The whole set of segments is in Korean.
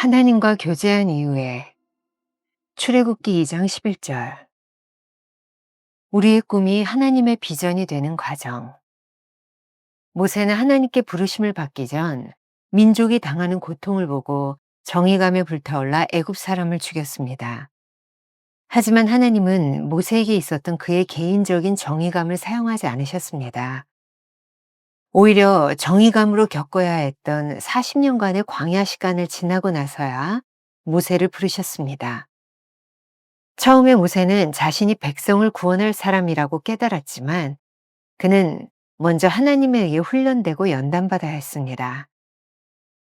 하나님과 교제한 이후에 출애굽기 2장 11절. 우리의 꿈이 하나님의 비전이 되는 과정. 모세는 하나님께 부르심을 받기 전 민족이 당하는 고통을 보고 정의감에 불타올라 애굽 사람을 죽였습니다. 하지만 하나님은 모세에게 있었던 그의 개인적인 정의감을 사용하지 않으셨습니다. 오히려 정의감으로 겪어야 했던 40년간의 광야 시간을 지나고 나서야 모세를 부르셨습니다. 처음에 모세는 자신이 백성을 구원할 사람이라고 깨달았지만 그는 먼저 하나님에 의해 훈련되고 연단받아야 했습니다.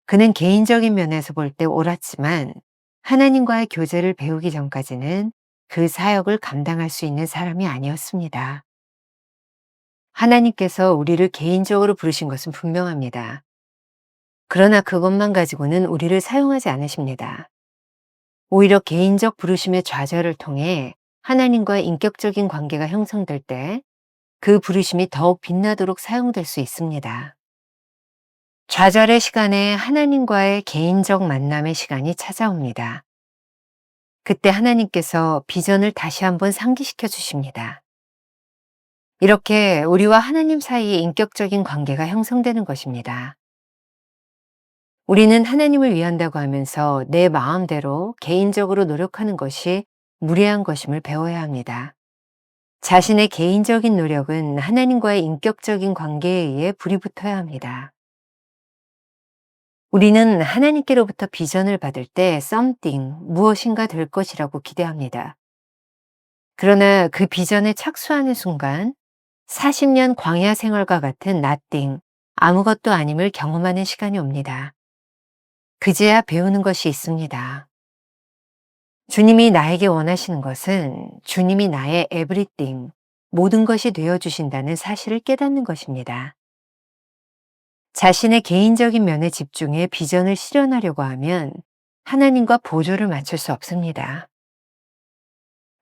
그는 개인적인 면에서 볼 때 옳았지만 하나님과의 교제를 배우기 전까지는 그 사역을 감당할 수 있는 사람이 아니었습니다. 하나님께서 우리를 개인적으로 부르신 것은 분명합니다. 그러나 그것만 가지고는 우리를 사용하지 않으십니다. 오히려 개인적 부르심의 좌절을 통해 하나님과의 인격적인 관계가 형성될 때 그 부르심이 더욱 빛나도록 사용될 수 있습니다. 좌절의 시간에 하나님과의 개인적 만남의 시간이 찾아옵니다. 그때 하나님께서 비전을 다시 한번 상기시켜 주십니다. 이렇게 우리와 하나님 사이의 인격적인 관계가 형성되는 것입니다. 우리는 하나님을 위한다고 하면서 내 마음대로 개인적으로 노력하는 것이 무례한 것임을 배워야 합니다. 자신의 개인적인 노력은 하나님과의 인격적인 관계에 의해 불이 붙어야 합니다. 우리는 하나님께로부터 비전을 받을 때 something, 무엇인가 될 것이라고 기대합니다. 그러나 그 비전에 착수하는 순간 40년 광야 생활과 같은 nothing, 아무것도 아님을 경험하는 시간이 옵니다. 그제야 배우는 것이 있습니다. 주님이 나에게 원하시는 것은 주님이 나의 everything, 모든 것이 되어주신다는 사실을 깨닫는 것입니다. 자신의 개인적인 면에 집중해 비전을 실현하려고 하면 하나님과 보조를 맞출 수 없습니다.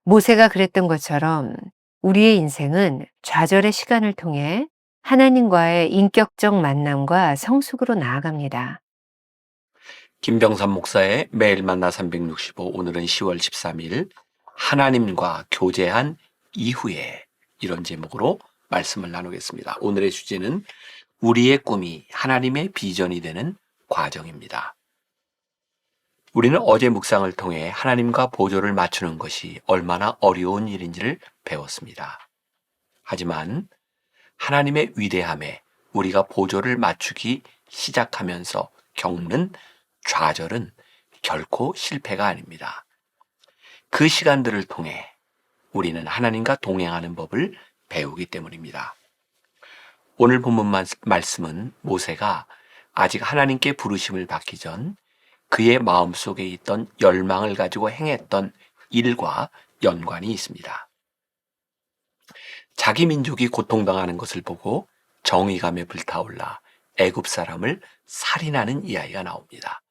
모세가 그랬던 것처럼 우리의 인생은 좌절의 시간을 통해 하나님과의 인격적 만남과 성숙으로 나아갑니다. 김병삼 목사의 매일 만나 365, 오늘은 10월 13일 하나님과 교제한 이후에, 이런 제목으로 말씀을 나누겠습니다. 오늘의 주제는 우리의 꿈이 하나님의 비전이 되는 과정입니다. 우리는 어제 묵상을 통해 하나님과 보조를 맞추는 것이 얼마나 어려운 일인지를 배웠습니다. 하지만 하나님의 위대함에 우리가 보조를 맞추기 시작하면서 겪는 좌절은 결코 실패가 아닙니다. 그 시간들을 통해 우리는 하나님과 동행하는 법을 배우기 때문입니다. 오늘 본문 말씀은 모세가 아직 하나님께 부르심을 받기 전 그의 마음속에 있던 열망을 가지고 행했던 일과 연관이 있습니다. 자기 민족이 고통당하는 것을 보고 정의감에 불타올라 애굽 사람을 살인하는 이야기가 나옵니다.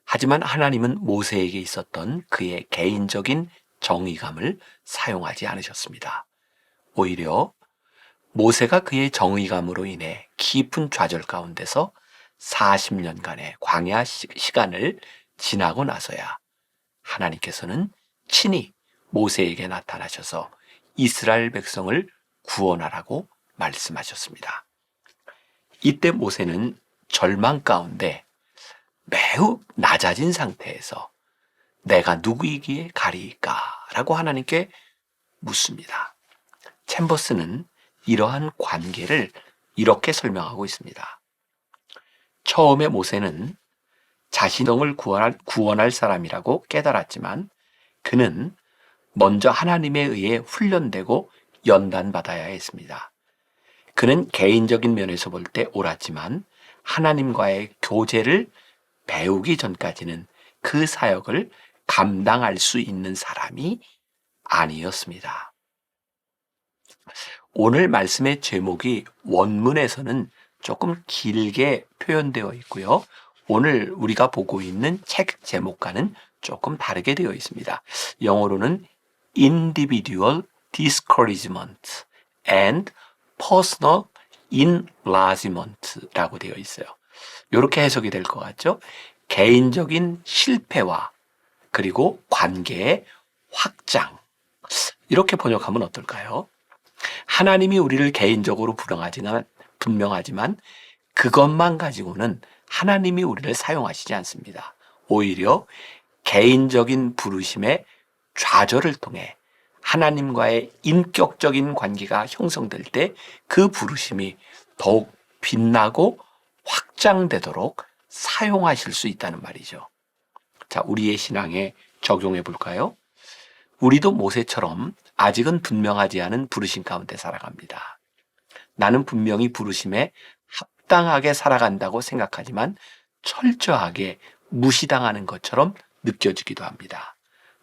하지만 하나님은 모세에게 있었던 그의 개인적인 정의감을 사용하지 않으셨습니다. 오히려 모세가 그의 정의감으로 인해 깊은 좌절 가운데서 40년간의 광야 시간을 지나고 나서야 하나님께서는 친히 모세에게 나타나셔서 이스라엘 백성을 구원하라고 말씀하셨습니다. 이때 모세는 절망 가운데 매우 낮아진 상태에서 내가 누구이기에 가리이까? 라고 하나님께 묻습니다. 챔버스는 이러한 관계를 이렇게 설명하고 있습니다. 처음에 모세는 자신을 구원할 사람이라고 깨달았지만 그는 먼저 하나님에 의해 훈련되고 연단받아야 했습니다. 그는 개인적인 면에서 볼 때 옳았지만 하나님과의 교제를 배우기 전까지는 그 사역을 감당할 수 있는 사람이 아니었습니다. 오늘 말씀의 제목이 원문에서는 조금 길게 표현되어 있고요. 오늘 우리가 보고 있는 책 제목과는 조금 다르게 되어 있습니다. 영어로는 Individual Discouragement and Personal Enlargement라고 되어 있어요. 이렇게 해석이 될 것 같죠? 개인적인 실패와 그리고 관계의 확장. 이렇게 번역하면 어떨까요? 하나님이 우리를 개인적으로 분명하지만 그것만 가지고는 하나님이 우리를 사용하시지 않습니다. 오히려 개인적인 부르심의 좌절을 통해 하나님과의 인격적인 관계가 형성될 때 그 부르심이 더욱 빛나고 확장되도록 사용하실 수 있다는 말이죠. 자, 우리의 신앙에 적용해 볼까요? 우리도 모세처럼 아직은 분명하지 않은 부르심 가운데 살아갑니다. 나는 분명히 부르심에 합당하게 살아간다고 생각하지만 철저하게 무시당하는 것처럼 느껴지기도 합니다.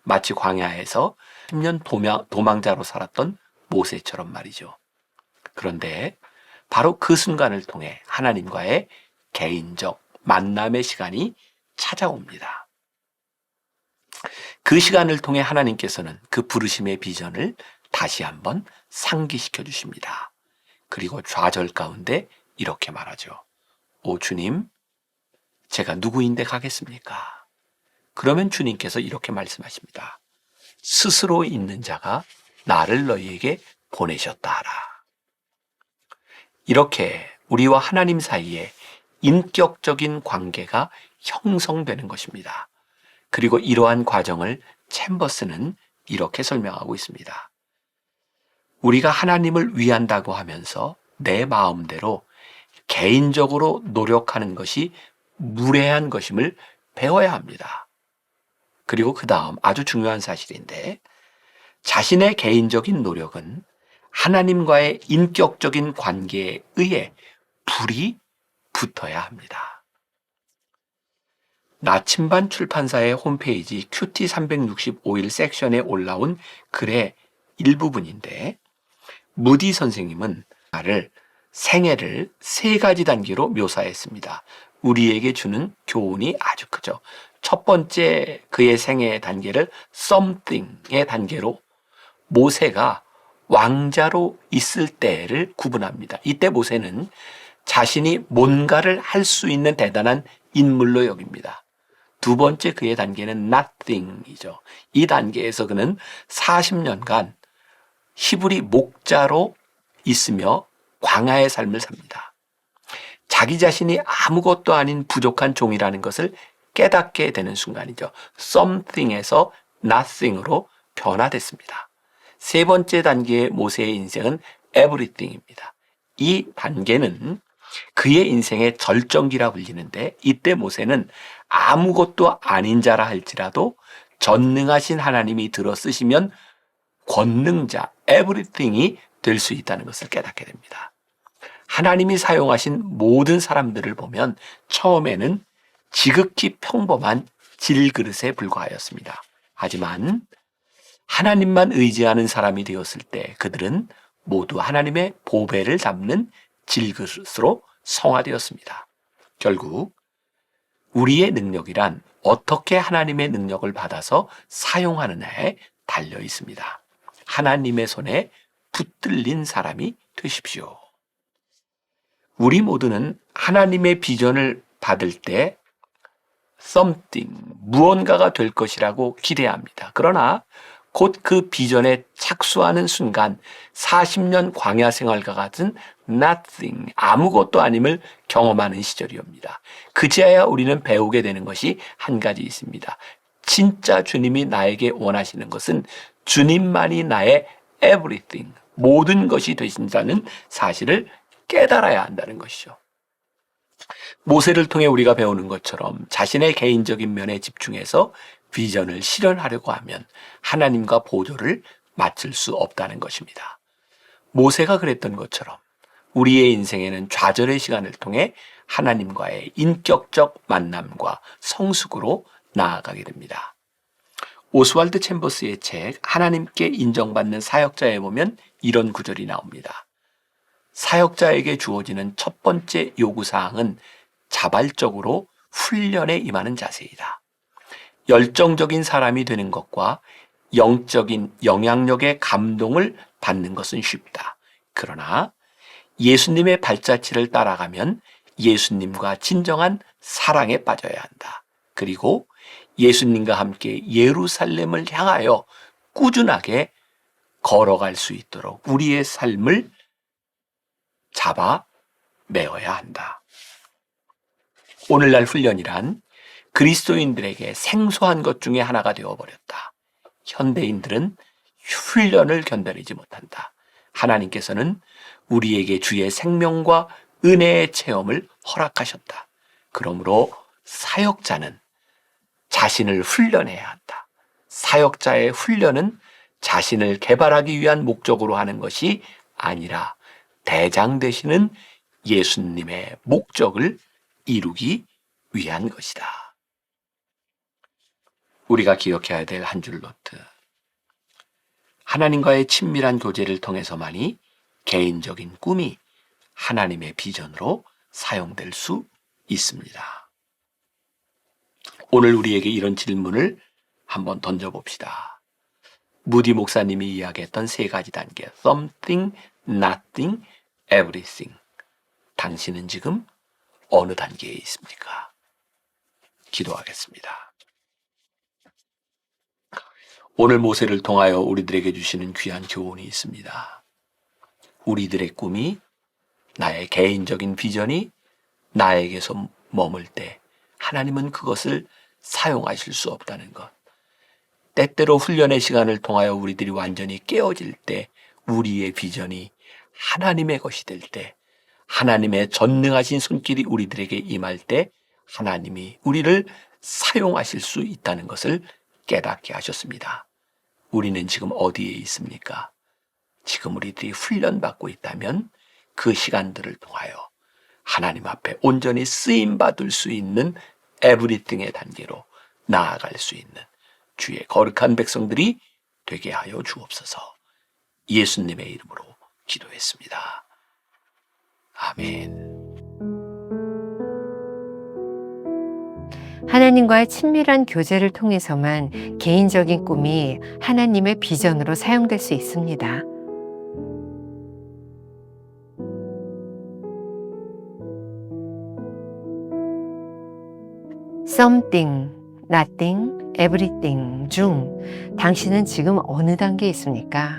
마치 광야에서 10년 도망자로 살았던 모세처럼 말이죠. 그런데 바로 그 순간을 통해 하나님과의 개인적 만남의 시간이 찾아옵니다. 그 시간을 통해 하나님께서는 그 부르심의 비전을 다시 한번 상기시켜 주십니다. 그리고 좌절 가운데 이렇게 말하죠. 오 주님, 제가 누구인데 가겠습니까? 그러면 주님께서 이렇게 말씀하십니다. 스스로 있는 자가 나를 너희에게 보내셨다 하라. 이렇게 우리와 하나님 사이에 인격적인 관계가 형성되는 것입니다. 그리고 이러한 과정을 챔버스는 이렇게 설명하고 있습니다. 우리가 하나님을 위한다고 하면서 내 마음대로 개인적으로 노력하는 것이 무례한 것임을 배워야 합니다. 그리고 그 다음 아주 중요한 사실인데, 자신의 개인적인 노력은 하나님과의 인격적인 관계에 의해 불이 붙어야 합니다. 나침반 출판사의 홈페이지 큐티 365일 섹션에 올라온 글의 일부분인데, 무디 선생님은 생애를 3가지 단계로 묘사했습니다. 우리에게 주는 교훈이 아주 크죠. 첫 번째 그의 생애 단계를 something의 단계로 모세가 왕자로 있을 때를 구분합니다. 이때 모세는 자신이 뭔가를 할 수 있는 대단한 인물로 여깁니다. 두 번째 그의 단계는 nothing이죠. 이 단계에서 그는 40년간 히브리 목자로 있으며 광야의 삶을 삽니다. 자기 자신이 아무것도 아닌 부족한 종이라는 것을 깨닫게 되는 순간이죠. something에서 nothing으로 변화됐습니다. 세 번째 단계의 모세의 인생은 everything입니다. 이 단계는 그의 인생의 절정기라 불리는데, 이때 모세는 아무것도 아닌 자라 할지라도 전능하신 하나님이 들어 쓰시면 권능자, everything이 될 수 있다는 것을 깨닫게 됩니다. 하나님이 사용하신 모든 사람들을 보면 처음에는 지극히 평범한 질그릇에 불과하였습니다. 하지만 하나님만 의지하는 사람이 되었을 때 그들은 모두 하나님의 보배를 담는 질그릇으로 성화되었습니다. 결국 우리의 능력이란 어떻게 하나님의 능력을 받아서 사용하느냐에 달려 있습니다. 하나님의 손에 붙들린 사람이 되십시오. 우리 모두는 하나님의 비전을 받을 때 something, 무언가가 될 것이라고 기대합니다. 그러나 곧 그 비전에 착수하는 순간 40년 광야 생활과 같은 nothing, 아무것도 아님을 경험하는 시절이 옵니다. 그제야 우리는 배우게 되는 것이 한 가지 있습니다. 진짜 주님이 나에게 원하시는 것은 주님만이 나의 everything, 모든 것이 되신다는 사실을 깨달아야 한다는 것이죠. 모세를 통해 우리가 배우는 것처럼 자신의 개인적인 면에 집중해서 비전을 실현하려고 하면 하나님과 보조를 맞출 수 없다는 것입니다. 모세가 그랬던 것처럼 우리의 인생에는 좌절의 시간을 통해 하나님과의 인격적 만남과 성숙으로 나아가게 됩니다. 오스왈드 챔버스의 책 하나님께 인정받는 사역자에 보면 이런 구절이 나옵니다. 사역자에게 주어지는 첫 번째 요구사항은 자발적으로 훈련에 임하는 자세이다. 열정적인 사람이 되는 것과 영적인 영향력의 감동을 받는 것은 쉽다. 그러나 예수님의 발자취를 따라가면 예수님과 진정한 사랑에 빠져야 한다. 그리고 예수님과 함께 예루살렘을 향하여 꾸준하게 걸어갈 수 있도록 우리의 삶을 잡아 메어야 한다. 오늘날 훈련이란 그리스도인들에게 생소한 것 중에 하나가 되어버렸다. 현대인들은 훈련을 견뎌내지 못한다. 하나님께서는 우리에게 주의 생명과 은혜의 체험을 허락하셨다. 그러므로 사역자는 자신을 훈련해야 한다. 사역자의 훈련은 자신을 개발하기 위한 목적으로 하는 것이 아니라 대장 되시는 예수님의 목적을 이루기 위한 것이다. 우리가 기억해야 될 한 줄 노트. 하나님과의 친밀한 교제를 통해서만이 개인적인 꿈이 하나님의 비전으로 사용될 수 있습니다. 오늘 우리에게 이런 질문을 한번 던져봅시다. 무디 목사님이 이야기했던 세 가지 단계, something, nothing, everything. 당신은 지금 어느 단계에 있습니까? 기도하겠습니다. 오늘 모세를 통하여 우리들에게 주시는 귀한 교훈이 있습니다. 우리들의 꿈이, 나의 개인적인 비전이 나에게서 머물 때 하나님은 그것을 사용하실 수 없다는 것. 때때로 훈련의 시간을 통하여 우리들이 완전히 깨어질 때, 우리의 비전이 하나님의 것이 될 때, 하나님의 전능하신 손길이 우리들에게 임할 때 하나님이 우리를 사용하실 수 있다는 것을 깨닫게 하셨습니다. 우리는 지금 어디에 있습니까? 지금 우리들이 훈련받고 있다면 그 시간들을 통하여 하나님 앞에 온전히 쓰임받을 수 있는 에브리띵의 단계로 나아갈 수 있는 주의 거룩한 백성들이 되게 하여 주옵소서. 예수님의 이름으로 기도했습니다. 아멘. 하나님과의 친밀한 교제를 통해서만 개인적인 꿈이 하나님의 비전으로 사용될 수 있습니다. something, nothing, everything 중 당신은 지금 어느 단계에 있습니까?